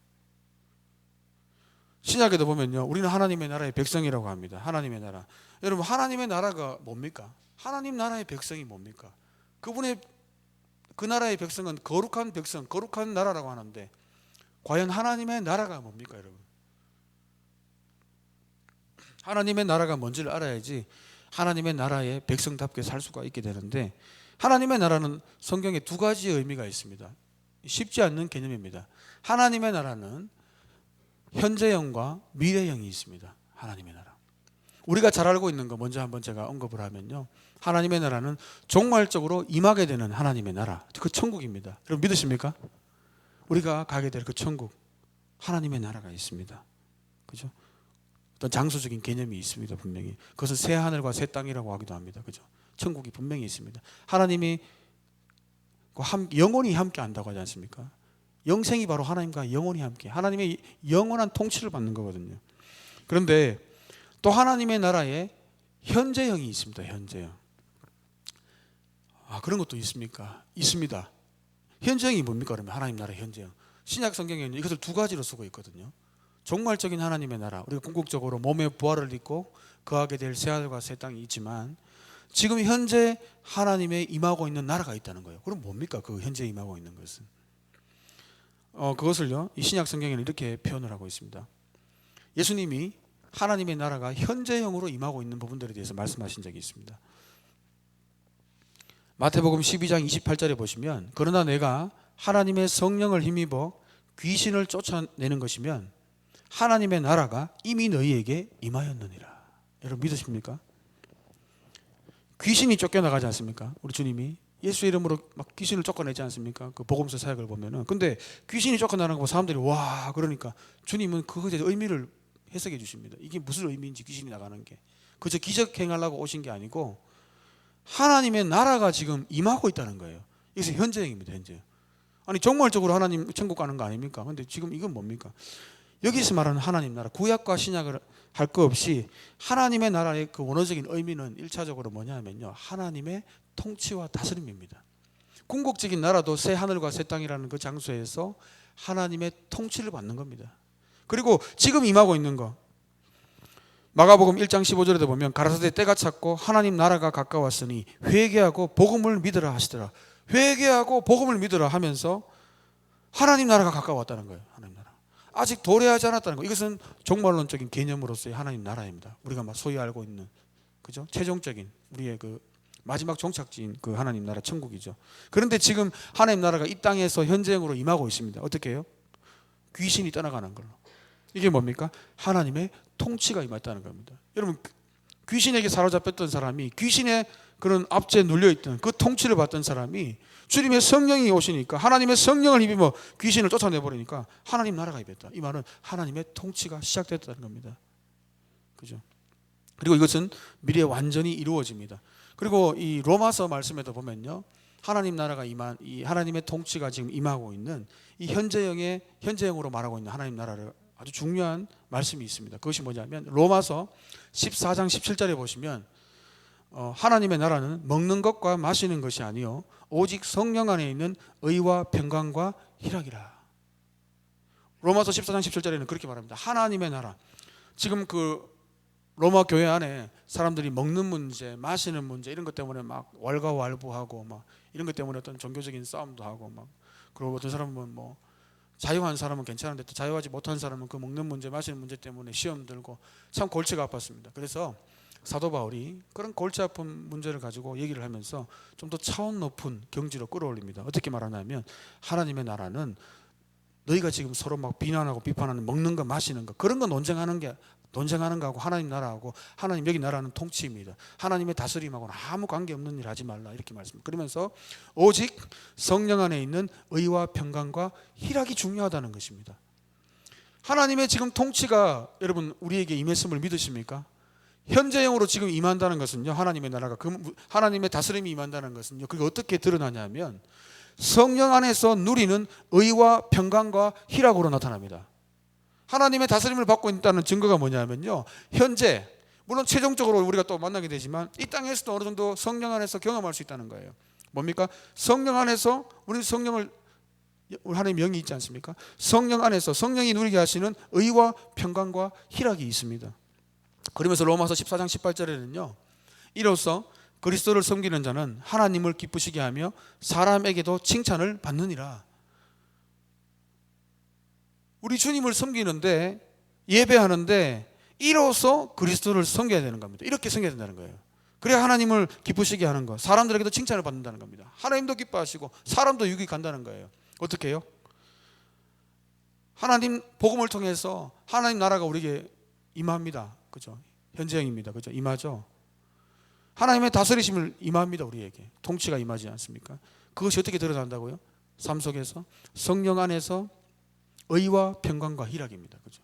신약에도 보면요, 우리는 하나님의 나라의 백성이라고 합니다. 하나님의 나라. 여러분, 하나님의 나라가 뭡니까? 하나님 나라의 백성이 뭡니까? 그분의 그 나라의 백성은 거룩한 백성, 거룩한 나라라고 하는데, 과연 하나님의 나라가 뭡니까, 여러분? 하나님의 나라가 뭔지를 알아야지 하나님의 나라의 백성답게 살 수가 있게 되는데, 하나님의 나라는 성경에 두 가지의 의미가 있습니다. 쉽지 않는 개념입니다. 하나님의 나라는 현재형과 미래형이 있습니다. 하나님의 나라. 우리가 잘 알고 있는 거 먼저 한번 제가 언급을 하면요, 하나님의 나라는 종말적으로 임하게 되는 하나님의 나라, 그 천국입니다. 여러분, 믿으십니까? 우리가 가게 될 그 천국, 하나님의 나라가 있습니다. 그죠? 어떤 장소적인 개념이 있습니다. 분명히 그것을 새 하늘과 새 땅이라고 하기도 합니다. 그죠? 천국이 분명히 있습니다. 하나님이 영원히 함께 한다고 하지 않습니까? 영생이 바로 하나님과 영원히 함께, 하나님의 영원한 통치를 받는 거거든요. 그런데 또 하나님의 나라에 현재형이 있습니다. 현재형. 그런 것도 있습니까? 있습니다. 현재형이 뭡니까? 그러면 하나님 나라의 현재형, 신약 성경에는 이것을 두 가지로 쓰고 있거든요. 종말적인 하나님의 나라, 우리가 궁극적으로 몸의 부활을 입고 거하게 될 새하늘과 새 땅이 있지만, 지금 현재 하나님의 임하고 있는 나라가 있다는 거예요. 그럼 뭡니까? 그 현재 임하고 있는 것은 그것을요, 이 신약 성경에는 이렇게 표현을 하고 있습니다. 예수님이 하나님의 나라가 현재형으로 임하고 있는 부분들에 대해서 말씀하신 적이 있습니다. 마태복음 12장 28절에 보시면, 그러나 내가 하나님의 성령을 힘입어 귀신을 쫓아내는 것이면 하나님의 나라가 이미 너희에게 임하였느니라. 여러분, 믿으십니까? 귀신이 쫓겨나가지 않습니까? 우리 주님이 예수 이름으로 막 귀신을 쫓아내지 않습니까? 그 복음서 사역을 보면은. 근데 귀신이 쫓겨나는 거 보고 사람들이 와, 그러니까 주님은 그것에 대해서 의미를 해석해 주십니다. 이게 무슨 의미인지, 귀신이 나가는 게 그저 기적 행하려고 오신 게 아니고 하나님의 나라가 지금 임하고 있다는 거예요. 이것이 현재형입니다. 현재. 아니, 종말적으로 하나님 천국 가는 거 아닙니까? 근데 지금 이건 뭡니까? 여기서 말하는 하나님 나라, 구약과 신약을 할 거 없이 하나님의 나라의 그 원어적인 의미는 1차적으로 뭐냐 하면요, 하나님의 통치와 다스림입니다. 궁극적인 나라도 새 하늘과 새 땅이라는 그 장소에서 하나님의 통치를 받는 겁니다. 그리고 지금 임하고 있는 거, 마가복음 1장 15절에도 보면 가라사대 때가 찼고 하나님 나라가 가까웠으니 회개하고 복음을 믿으라 하시더라. 회개하고 복음을 믿으라 하면서 하나님 나라가 가까웠다는 거예요. 하나님 나라. 아직 도래하지 않았다는 거. 이것은 종말론적인 개념으로서의 하나님 나라입니다. 우리가 막 소위 알고 있는, 그죠? 최종적인 우리의 그 마지막 종착지인 그 하나님 나라 천국이죠. 그런데 지금 하나님 나라가 이 땅에서 현재형으로 임하고 있습니다. 어떻게 해요? 귀신이 떠나가는 걸로. 이게 뭡니까? 하나님의 통치가 임했다는 겁니다. 여러분, 귀신에게 사로잡혔던 사람이, 귀신의 그런 압제에 눌려있던 그 통치를 받던 사람이 주님의 성령이 오시니까, 하나님의 성령을 입으며 귀신을 쫓아내버리니까 하나님 나라가 임했다. 이 말은 하나님의 통치가 시작됐다는 겁니다. 그죠? 그리고 이것은 미래에 완전히 이루어집니다. 그리고 이 로마서 말씀에도 보면요, 하나님 나라가 임한, 이 하나님의 통치가 지금 임하고 있는 이 현재형으로 말하고 있는 하나님 나라를 아주 중요한 말씀이 있습니다. 그것이 뭐냐면 로마서 14장 17절에 보시면 하나님의 나라는 먹는 것과 마시는 것이 아니요 오직 성령 안에 있는 의와 평강과 희락이라. 로마서 14장 17절에는 그렇게 말합니다. 하나님의 나라. 지금 그 로마 교회 안에 사람들이 먹는 문제, 마시는 문제 이런 것 때문에 막 왈가왈부하고 막 이런 것 때문에 어떤 종교적인 싸움도 하고 막, 그리고 어떤 사람은 뭐 자유한 사람은 괜찮은데 또 자유하지 못한 사람은 그 먹는 문제, 마시는 문제 때문에 시험 들고 참 골치가 아팠습니다. 그래서 사도 바울이 그런 골치 아픈 문제를 가지고 얘기를 하면서 좀 더 차원 높은 경지로 끌어올립니다. 어떻게 말하냐면 하나님의 나라는 너희가 지금 서로 막 비난하고 비판하는 먹는 거, 마시는 거, 그런 거 논쟁하는 거하고 하나님 나라하고, 하나님 여기 나라는 통치입니다. 하나님의 다스림하고는 아무 관계없는 일 하지 말라, 이렇게 말씀합니다. 그러면서 오직 성령 안에 있는 의와 평강과 희락이 중요하다는 것입니다. 하나님의 지금 통치가 여러분 우리에게 임했음을 믿으십니까? 현재형으로 지금 임한다는 것은요, 하나님의 나라가, 하나님의 다스림이 임한다는 것은요, 그게 어떻게 드러나냐면 성령 안에서 누리는 의와 평강과 희락으로 나타납니다. 하나님의 다스림을 받고 있다는 증거가 뭐냐면요, 현재 물론 최종적으로 우리가 또 만나게 되지만 이 땅에서도 어느 정도 성령 안에서 경험할 수 있다는 거예요. 뭡니까? 성령 안에서 우리 성령을, 우리 하나님 영이 있지 않습니까? 성령 안에서 성령이 누리게 하시는 의와 평강과 희락이 있습니다. 그러면서 로마서 14장 18절에는요, 이로써 그리스도를 섬기는 자는 하나님을 기쁘시게 하며 사람에게도 칭찬을 받느니라. 우리 주님을 섬기는데, 예배하는데 이로써 그리스도를 섬겨야 되는 겁니다. 이렇게 섬겨야 된다는 거예요. 그래야 하나님을 기쁘시게 하는 거, 사람들에게도 칭찬을 받는다는 겁니다. 하나님도 기뻐하시고 사람도 유익이 간다는 거예요. 어떻게 해요? 하나님 복음을 통해서 하나님 나라가 우리에게 임합니다. 그죠? 현재형입니다. 그죠? 임하죠. 하나님의 다스리심을 임합니다. 우리에게 통치가 임하지 않습니까? 그것이 어떻게 드러난다고요? 삶 속에서 성령 안에서 의와 평강과 희락입니다. 그죠?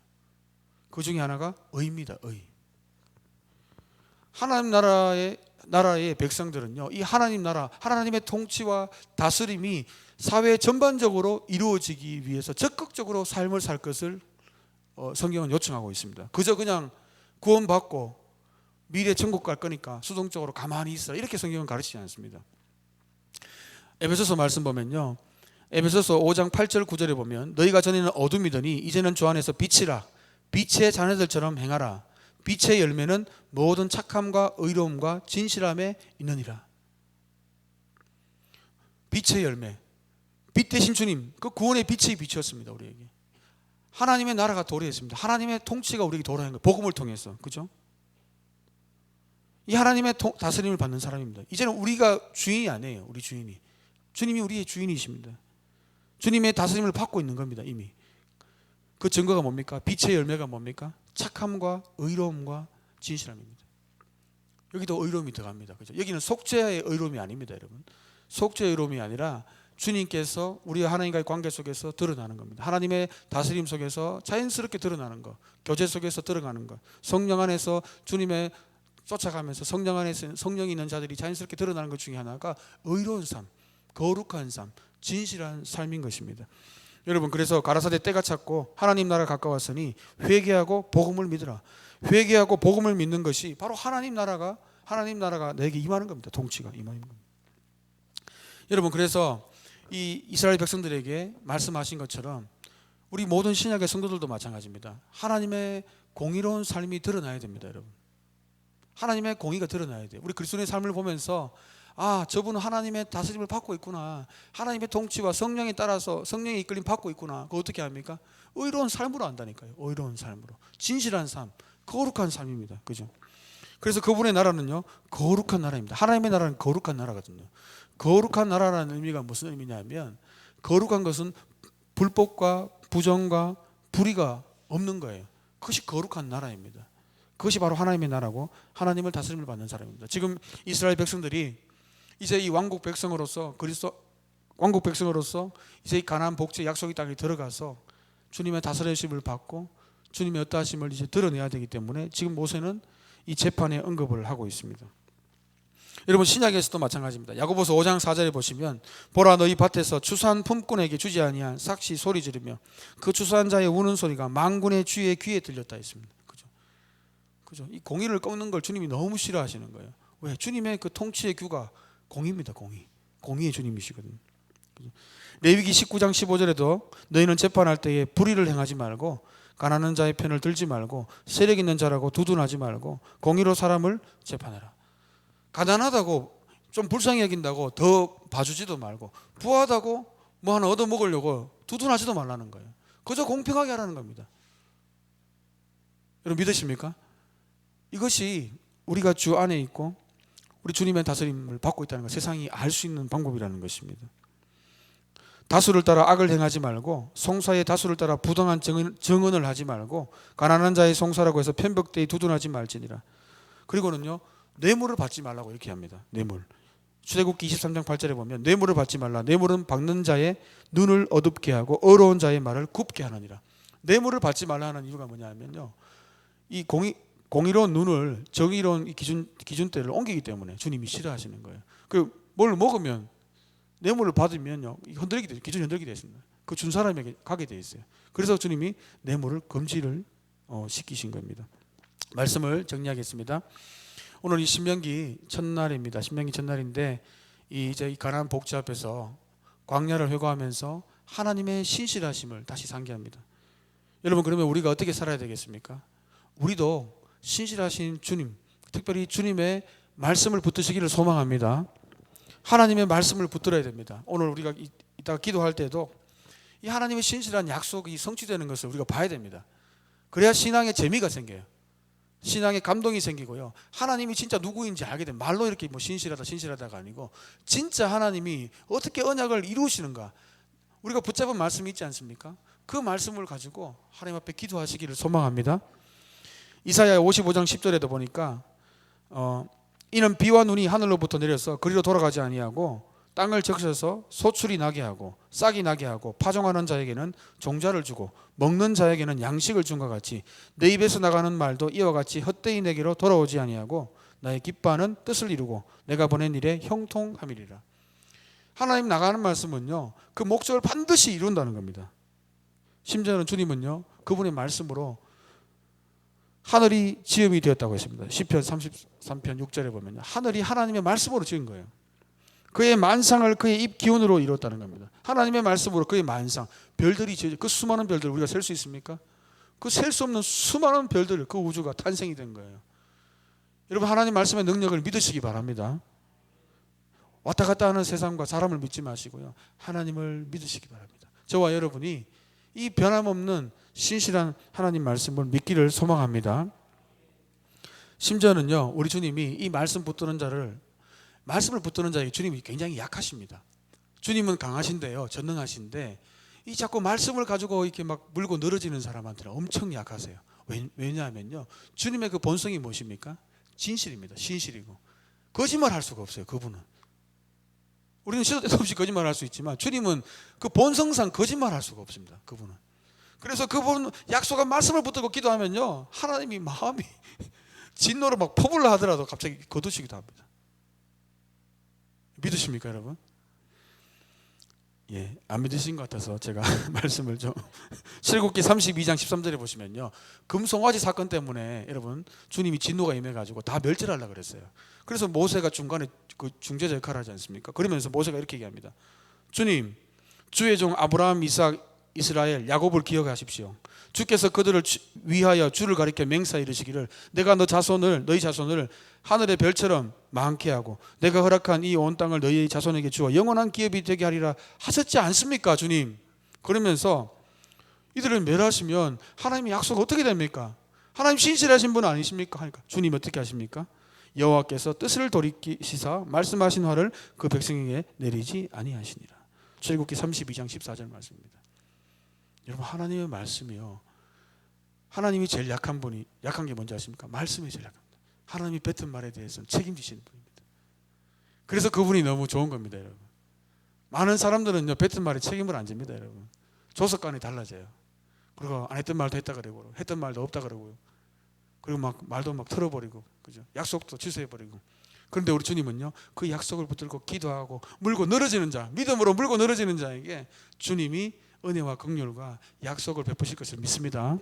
그 중에 하나가 의입니다. 의. 하나님 나라의 백성들은요, 이 하나님 나라, 하나님의 통치와 다스림이 사회 전반적으로 이루어지기 위해서 적극적으로 삶을 살 것을 성경은 요청하고 있습니다. 그저 그냥 구원받고 미래 천국 갈 거니까 수동적으로 가만히 있어라, 이렇게 성경은 가르치지 않습니다. 에베소서 말씀 보면요, 에베소서 5장 8절 9절에 보면 너희가 전에는 어둠이더니 이제는 주 안에서 빛이라, 빛의 자녀들처럼 행하라. 빛의 열매는 모든 착함과 의로움과 진실함에 있느니라. 빛의 열매, 빛 대신 주님, 그 구원의 빛이 비추었습니다. 우리에게 하나님의 나라가 도래했습니다. 하나님의 통치가 우리에게 도래한 거예요. 복음을 통해서. 그죠? 이 하나님의 다스림을 받는 사람입니다. 이제는 우리가 주인이 아니에요. 우리 주인이, 주님이 우리의 주인이십니다. 주님의 다스림을 받고 있는 겁니다. 이미. 그 증거가 뭡니까? 빛의 열매가 뭡니까? 착함과 의로움과 진실함입니다. 여기도 의로움이 들어갑니다. 그죠? 여기는 속죄의 의로움이 아닙니다, 여러분. 속죄의 의로움이 아니라 주님께서 우리와 하나님과의 관계 속에서 드러나는 겁니다. 하나님의 다스림 속에서 자연스럽게 드러나는 것, 교제 속에서 드러나는 것, 성령 안에서 주님의 쫓아가면서 성령 안에서 성령이 있는 자들이 자연스럽게 드러나는 것 중에 하나가 의로운 삶, 거룩한 삶, 진실한 삶인 것입니다. 여러분, 그래서 가라사대 때가 찼고 하나님 나라 가까웠으니 회개하고 복음을 믿으라. 회개하고 복음을 믿는 것이 바로 하나님 나라가 내게 임하는 겁니다. 통치가 임하는 겁니다. 여러분, 그래서 이 이스라엘 백성들에게 말씀하신 것처럼 우리 모든 신약의 성도들도 마찬가지입니다. 하나님의 공의로운 삶이 드러나야 됩니다, 여러분. 하나님의 공의가 드러나야 돼요. 우리 그리스도인의 삶을 보면서 아, 저분은 하나님의 다스림을 받고 있구나, 하나님의 통치와 성령에 따라서 성령의 이끌림 받고 있구나. 그거 어떻게 합니까? 의로운 삶으로 안다니까요. 의로운 삶으로, 진실한 삶, 거룩한 삶입니다. 그죠? 그래서 그분의 나라는요, 거룩한 나라입니다. 하나님의 나라는 거룩한 나라거든요. 거룩한 나라라는 의미가 무슨 의미냐면, 거룩한 것은 불법과 부정과 불의가 없는 거예요. 그것이 거룩한 나라입니다. 그것이 바로 하나님의 나라고 하나님을 다스림을 받는 사람입니다. 지금 이스라엘 백성들이 이제 이 왕국 백성으로서, 그리스도 왕국 백성으로서 이제 이 가나안 복지 약속의 땅에 들어가서 주님의 다스리심을 받고 주님의 어떠하심을 이제 드러내야 되기 때문에 지금 모세는 이 재판에 언급을 하고 있습니다. 여러분, 신약에서도 마찬가지입니다. 야고보서 5장 4절에 보시면 보라, 너희 밭에서 추수한 품꾼에게 주지 아니한 삭시 소리 지르며 그 추수한 자의 우는 소리가 만군의 주의 귀에 들렸다 했습니다. 그죠? 이 공의를 꺾는 걸 주님이 너무 싫어하시는 거예요. 왜? 주님의 그 통치의 규가 공의입니다. 공의의 주님이시거든요. 그죠? 레위기 19장 15절에도 너희는 재판할 때에 불의를 행하지 말고 가난한 자의 편을 들지 말고 세력 있는 자라고 두둔하지 말고 공의로 사람을 재판하라. 가난하다고 좀 불쌍히 여긴다고 더 봐주지도 말고, 부하다고 뭐 하나 얻어먹으려고 두둔하지도 말라는 거예요. 그저 공평하게 하라는 겁니다. 여러분, 믿으십니까? 이것이 우리가 주 안에 있고 우리 주님의 다스림을 받고 있다는 것, 세상이 알 수 있는 방법이라는 것입니다. 다수를 따라 악을 행하지 말고 송사의 다수를 따라 부당한 정언을 하지 말고 가난한 자의 송사라고 해서 편벽되이 두둔하지 말지니라. 그리고는요, 뇌물을 받지 말라고 이렇게 합니다. 뇌물. 출애굽기 23장 8절에 보면 뇌물을 받지 말라. 뇌물은 받는 자의 눈을 어둡게 하고 어려운 자의 말을 굽게 하느니라. 뇌물을 받지 말라 하는 이유가 뭐냐면요, 이 공의로운 눈을 정의로운 이 기준대를 옮기기 때문에 주님이 싫어하시는 거예요. 그 뭘 먹으면 뇌물을 받으면요, 흔들리게 돼, 기준이 흔들리게 되어 있습니다. 그 준 사람에게 가게 되어 있어요. 그래서 주님이 뇌물을 금지를 시키신 겁니다. 말씀을 정리하겠습니다. 오늘 이 신명기 첫날입니다. 신명기 첫날인데 이제 이 가나안 복지 앞에서 광야를 회고하면서 하나님의 신실하심을 다시 상기합니다. 여러분, 그러면 우리가 어떻게 살아야 되겠습니까? 우리도 신실하신 주님, 특별히 주님의 말씀을 붙드시기를 소망합니다. 하나님의 말씀을 붙들어야 됩니다. 오늘 우리가 이따가 기도할 때도 이 하나님의 신실한 약속이 성취되는 것을 우리가 봐야 됩니다. 그래야 신앙의 재미가 생겨요. 신앙의 감동이 생기고요, 하나님이 진짜 누구인지 알게 되면, 말로 이렇게 뭐 신실하다가 아니고 진짜 하나님이 어떻게 언약을 이루시는가, 우리가 붙잡은 말씀이 있지 않습니까? 그 말씀을 가지고 하나님 앞에 기도하시기를 소망합니다. 이사야 55장 10절에도 보니까 이는 비와 눈이 하늘로부터 내려서 그리로 돌아가지 아니하고 땅을 적셔서 소출이 나게 하고 싹이 나게 하고 파종하는 자에게는 종자를 주고 먹는 자에게는 양식을 준 것 같이 내 입에서 나가는 말도 이와 같이 헛되이 내게로 돌아오지 아니하고 나의 기뻐하는 뜻을 이루고 내가 보낸 일에 형통함이리라. 하나님 나가는 말씀은요, 그 목적을 반드시 이룬다는 겁니다. 심지어는 주님은요, 그분의 말씀으로 하늘이 지음이 되었다고 했습니다. 시편 33편 6절에 보면 하늘이 하나님의 말씀으로 지은 거예요. 그의 만상을 그의 입 기운으로 이뤘다는 겁니다. 하나님의 말씀으로 그의 만상, 별들이 지어져, 그 수많은 별들 우리가 셀 수 있습니까? 그 셀 수 없는 수많은 별들, 그 우주가 탄생이 된 거예요. 여러분, 하나님 말씀의 능력을 믿으시기 바랍니다. 왔다 갔다 하는 세상과 사람을 믿지 마시고요, 하나님을 믿으시기 바랍니다. 저와 여러분이 이 변함없는 신실한 하나님 말씀을 믿기를 소망합니다. 심지어는요, 우리 주님이 이 말씀을 붙드는 자에게 주님이 굉장히 약하십니다. 주님은 강하신데요, 전능하신데 이 자꾸 말씀을 가지고 이렇게 막 물고 늘어지는 사람한테는 엄청 약하세요. 왜냐하면요, 주님의 그 본성이 무엇입니까? 진실입니다. 신실이고 거짓말 할 수가 없어요. 그분은. 우리는 시도 때도 없이 거짓말 할 수 있지만 주님은 그 본성상 거짓말 할 수가 없습니다. 그분은. 그래서 그분 약속한 말씀을 붙들고 기도하면요, 하나님이 마음이 진노로 막 퍼불라 하더라도 갑자기 거두시기도 합니다. 믿으십니까, 여러분? 예, 안 믿으신 것 같아서 제가 말씀을 좀. 출애굽기 32장 13절에 보시면요, 금송아지 사건 때문에 여러분 주님이 진노가 임해가지고 다 멸절하려고 그랬어요. 그래서 모세가 중간에 그 중재자 역할을 하지 않습니까? 그러면서 모세가 이렇게 얘기합니다. 주님, 주의 종 아브라함, 이삭, 이스라엘, 야곱을 기억하십시오. 주께서 그들을 위하여 주를 가리켜 맹세하 이르시기를 내가 너희 자손을 하늘의 별처럼 많게 하고 내가 허락한 이 온 땅을 너희 자손에게 주어 영원한 기업이 되게 하리라 하셨지 않습니까, 주님? 그러면서 이들을 멸하시면 하나님의 약속 어떻게 됩니까? 하나님 신실하신 분 아니십니까? 하니까 주님 어떻게 하십니까? 여호와께서 뜻을 돌이키시사 말씀하신 화를 그 백성에게 내리지 아니하시니라. 출애굽기 32장 14절 말씀입니다. 여러분, 하나님의 말씀이요, 하나님이 제일 약한 게 뭔지 아십니까? 말씀이 제일 약합니다. 하나님이 뱉은 말에 대해서는 책임지시는 분입니다. 그래서 그분이 너무 좋은 겁니다, 여러분. 많은 사람들은요, 뱉은 말에 책임을 안 집니다, 여러분. 조석관이 달라져요. 그리고 안 했던 말도 했다 그러고 했던 말도 없다 그러고요. 그리고 말도 틀어버리고, 그죠? 약속도 취소해버리고. 그런데 우리 주님은요, 그 약속을 붙들고 기도하고 물고 늘어지는 자, 믿음으로 물고 늘어지는 자에게 주님이 은혜와 긍휼과 약속을 베푸실 것을 믿습니다.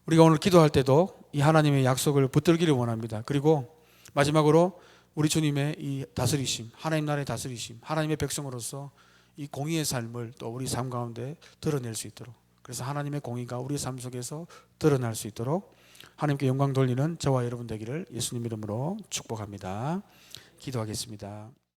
우리가 오늘 기도할 때도 이 하나님의 약속을 붙들기를 원합니다. 그리고 마지막으로 우리 주님의 이 다스리심, 하나님 나라의 다스리심, 하나님의 백성으로서 이 공의의 삶을 또 우리 삶 가운데 드러낼 수 있도록, 그래서 하나님의 공의가 우리 삶 속에서 드러날 수 있도록 하나님께 영광 돌리는 저와 여러분 되기를 예수님 이름으로 축복합니다. 기도하겠습니다.